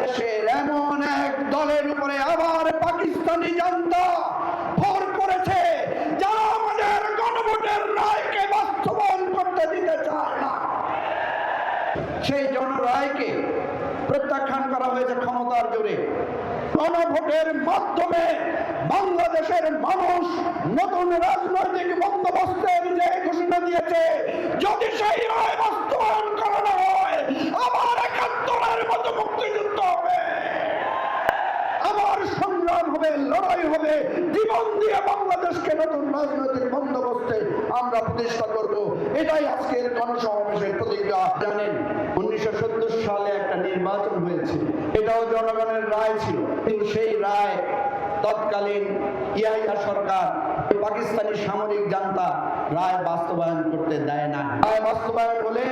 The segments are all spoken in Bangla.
বাংলাদেশের এমন এক দলের উপরে আবার পাকিস্তানি জান্তা ভর করেছে যারা আমাদের গণভোটের রায়কে বাস্তবায়ন করতে দিতে চায় না। সেই জনরায়কে প্রত্যাখ্যান করা হয়েছে ক্ষমতার জোরে। গণভোটের মাধ্যমে বাংলাদেশের মানুষ নতুন রাজনৈতিক বন্দোবস্তের যে ঘোষণা দিয়েছে, যদি সেই রায় বাস্তবায়ন করানো হয়, আবার ৭১-এর মতো মুক্তিযুদ্ধ হবে, আবার সংগ্রাম হবে, লড়াই হবে, জীবন দিয়ে বাংলাদেশকে নতুন রাজনৈতিক বন্দোবস্তে আমরা প্রতিষ্ঠা করব। এটাই আজকের গণসমাবেশের প্রতিজ্ঞা। জানেন, ১৯৭০ সালে একটা নির্বাচন হয়েছে, এটাও জনগণের রায় ছিল, কিন্তু সেই রায় তৎকালীন ইয়াহিয়া সরকার, পাকিস্তানি সামরিক জান্তা রায় বাস্তবায়ন করতে দেয় না। রায় বাস্তবায়ন হলে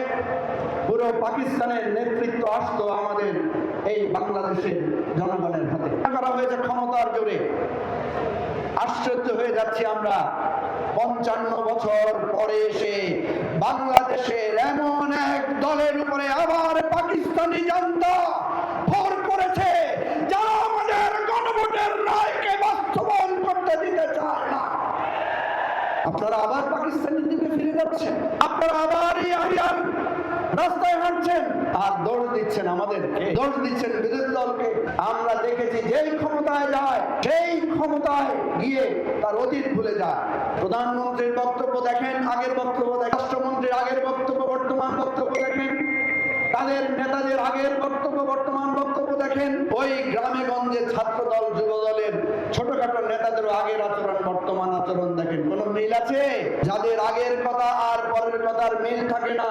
পুরো পাকিস্তানের নেতৃত্ব আসতো আমাদের এই বাংলাদেশের জনগণের হাতে। করা হয়েছে ক্ষমতার জোরে। আশ্চর্য হয়ে যাচ্ছি আমরা, ৫৫ বছর পরে এসে বাংলাদেশের এমন এক দলের উপরে আবার পাকিস্তানি জান্তা ভর করেছে যারা আমাদের গণভোটের রায়কে বাস্তবায়ন করতে দিতে চায় না। আপনারা আবার পাকিস্তানের দিকে ফিরে যাচ্ছেন, আপনারা আবার ইয়াহিয়ার রাস্তায় হাঁটছেন আর দোষ দিচ্ছেন আমাদেরকে, দোষ দিচ্ছেন বিরোধী দলকে। আমরা দেখেছি যেই ক্ষমতায় যায় সেই ক্ষমতায় গিয়ে তার অতীত ভুলে যায়। প্রধানমন্ত্রীর বক্তব্য দেখেন, আগের বক্তব্য দেখেন, রাষ্ট্রমন্ত্রীর আগের বক্তব্য, বর্তমান বক্তব্য দেখেন, তাদের নেতাদের আগের বক্তব্য, বর্তমান বক্তব্য দেখেন। ওই গ্রামে গঞ্জে ছাত্র দল, যুব দলের ছোটখাটো নেতাদেরও আগের আচরণ, বর্তমান আচরণ দেখেন, কোন মিল আছে? যাদের আগের কথা আর পরের কথার মিল থাকে না,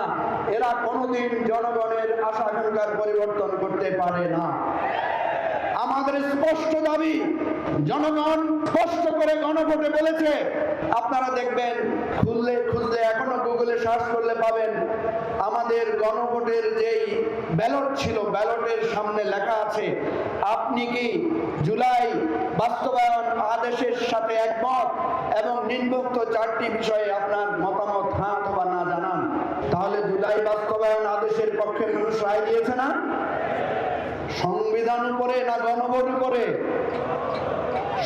এরা কোনোদিন জনগণের আশা আকাঙ্ক্ষার পরিবর্তন করতে পারে না। আমাদের স্পষ্ট দাবি, জনগণ স্পষ্ট করে গণভোটে বলেছে, আপনারা দেখবেন, খুললে এখনো গুগলে সার্চ করলে পাবেন, আমাদের গণভোটের যেই ব্যালট ছিল, ব্যালটের সামনে লেখা আছে, আপনি কি জুলাই বাস্তবায়ন আদেশের সাথে একমত এবং নিম্নোক্ত 4টি বিষয়ে আপনার মতামত হ্যাঁ অথবা না জানান। তাহলে জুলাই বাস্তবায়ন আদেশের পক্ষে মানুষ রায় দিয়েছে না? সংবিধান উপরে না গণভোট উপরে?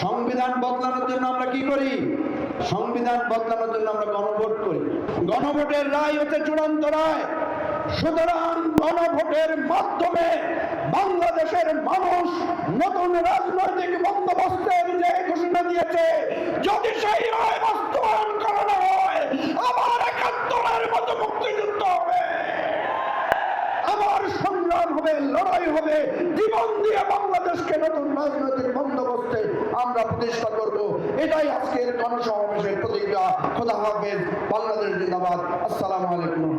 সংবিধান বদলানোর জন্য আমরা কি করি? সংবিধান বদলানোর জন্য আমরা গণভোট করি। গণভোটের রায় হচ্ছে চূড়ান্ত রায়। সুতরাং গণভোটের মাধ্যমে বাংলাদেশের মানুষ নতুন রাজনৈতিক বন্দোবস্তের যে ঘোষণা দিয়েছে, যদি সেই রায় বাস্তবায়ন করানো হয়, আবার ৭১-এর মতো মুক্তিযুদ্ধ হবে, আবার সংগ্রাম হবে, লড়াই হবে, জীবন দিয়ে বাংলাদেশকে নতুন রাজনৈতিক বন্দোবস্তে আমরা প্রতিষ্ঠা করব। এটাই আজকের গণসমাবেশের প্রতিজ্ঞা। খোদা হাফেজ। বাংলাদেশ জিন্দাবাদ। আসসালামু আলাইকুম।